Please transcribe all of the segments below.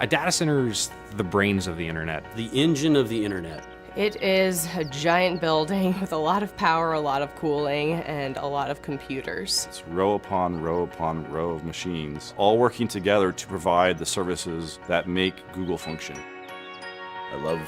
A data center's the brains of the internet. The engine of the internet. It is a giant building with a lot of power, a lot of cooling, and a lot of computers. It's row upon row upon row of machines, all working together to provide the services that make Google function. I love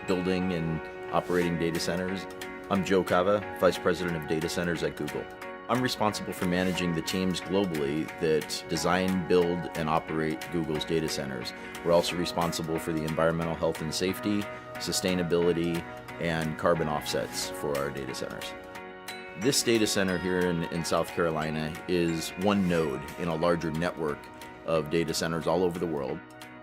building and operating data centers. I'm Joe Cava, Vice President of Data Centers at Google. I'm responsible for managing the teams globally that design, build, and operate Google's data centers. We're also responsible for the environmental health and safety, sustainability, and carbon offsets for our data centers. This data center here in South Carolina is one node in a larger network of data centers all over the world.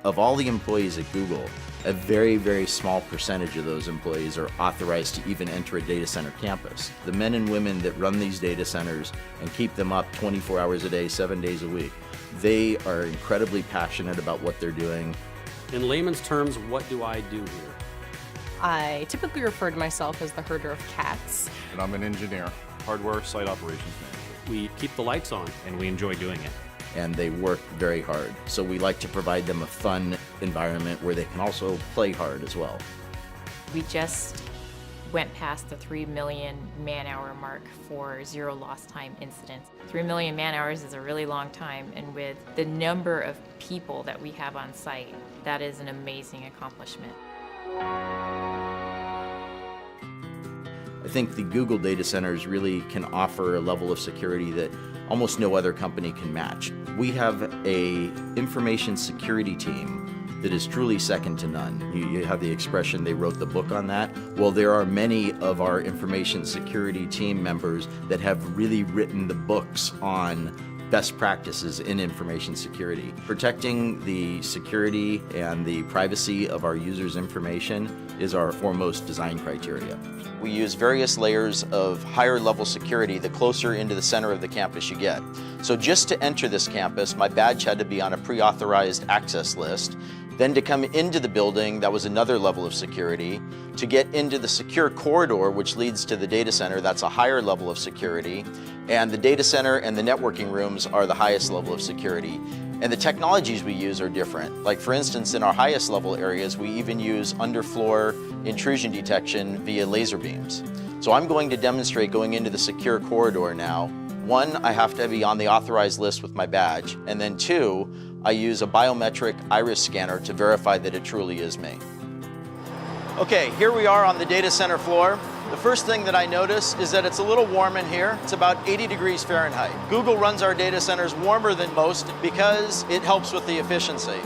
Of all the employees at Google, a very, very small percentage of those employees are authorized to even enter a data center campus. The men and women that run these data centers and keep them up 24 hours a day, 7 days a week, they are incredibly passionate about what they're doing. In layman's terms, what do I do here? I typically refer to myself as the herder of cats. And I'm an engineer, hardware site operations manager. We keep the lights on. And we enjoy doing it. And they work very hard. So we like to provide them a fun environment where they can also play hard as well. We just went past the 3 million man-hour mark for zero lost time incidents. 3 million man-hours is a really long time, and with the number of people that we have on site, that is an amazing accomplishment. I think the Google data centers really can offer a level of security that almost no other company can match. We have an information security team that is truly second to none. You have the expression, they wrote the book on that. Well, there are many of our information security team members that have really written the books on best practices in information security. Protecting the security and the privacy of our users' information is our foremost design criteria. We use various layers of higher level security the closer into the center of the campus you get. So just to enter this campus, my badge had to be on a pre-authorized access list. Then to come into the building, that was another level of security. To get into the secure corridor, which leads to the data center, that's a higher level of security. And the data center and the networking rooms are the highest level of security. And the technologies we use are different. Like for instance, in our highest level areas, we even use underfloor intrusion detection via laser beams. So I'm going to demonstrate going into the secure corridor now. One, I have to be on the authorized list with my badge. And then two, I use a biometric iris scanner to verify that it truly is me. Okay, here we are on the data center floor. The first thing that I notice is that it's a little warm in here. It's about 80 degrees Fahrenheit. Google runs our data centers warmer than most because it helps with the efficiency.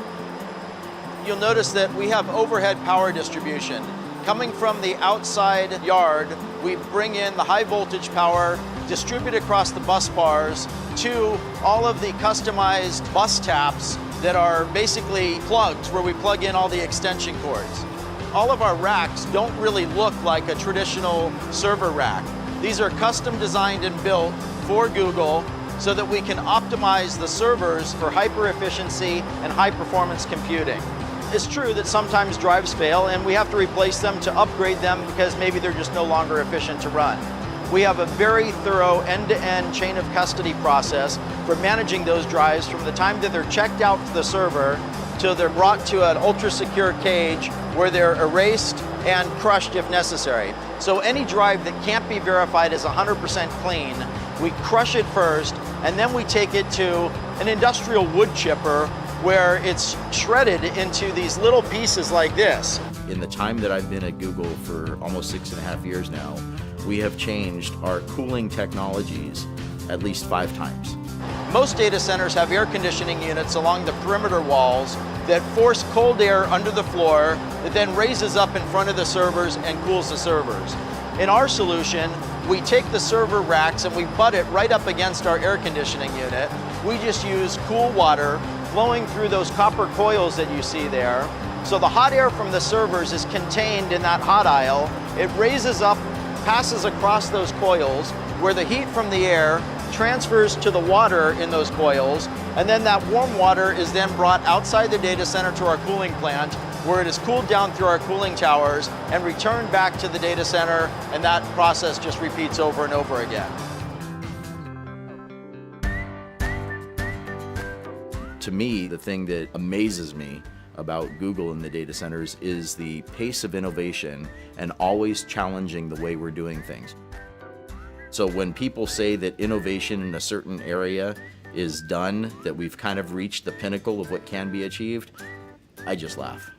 You'll notice that we have overhead power distribution. Coming from the outside yard, we bring in the high voltage power, distribute across the bus bars to all of the customized bus taps that are basically plugs where we plug in all the extension cords. All of our racks don't really look like a traditional server rack. These are custom designed and built for Google so that we can optimize the servers for hyper efficiency and high performance computing. It's true that sometimes drives fail and we have to replace them to upgrade them because maybe they're just no longer efficient to run. We have a very thorough end-to-end chain of custody process for managing those drives from the time that they're checked out to the server till they're brought to an ultra-secure cage where they're erased and crushed if necessary. So any drive that can't be verified as 100% clean, we crush it first, and then we take it to an industrial wood chipper where it's shredded into these little pieces like this. In the time that I've been at Google for almost 6.5 years now, we have changed our cooling technologies at least 5 times. Most data centers have air conditioning units along the perimeter walls that force cold air under the floor that then raises up in front of the servers and cools the servers. In our solution, we take the server racks and we butt it right up against our air conditioning unit. We just use cool water flowing through those copper coils that you see there. So the hot air from the servers is contained in that hot aisle. It raises up, passes across those coils, where the heat from the air transfers to the water in those coils, and then that warm water is then brought outside the data center to our cooling plant, where it is cooled down through our cooling towers and returned back to the data center, and that process just repeats over and over again. To me, the thing that amazes me about Google in the data centers is the pace of innovation and always challenging the way we're doing things. So when people say that innovation in a certain area is done, that we've kind of reached the pinnacle of what can be achieved, I just laugh.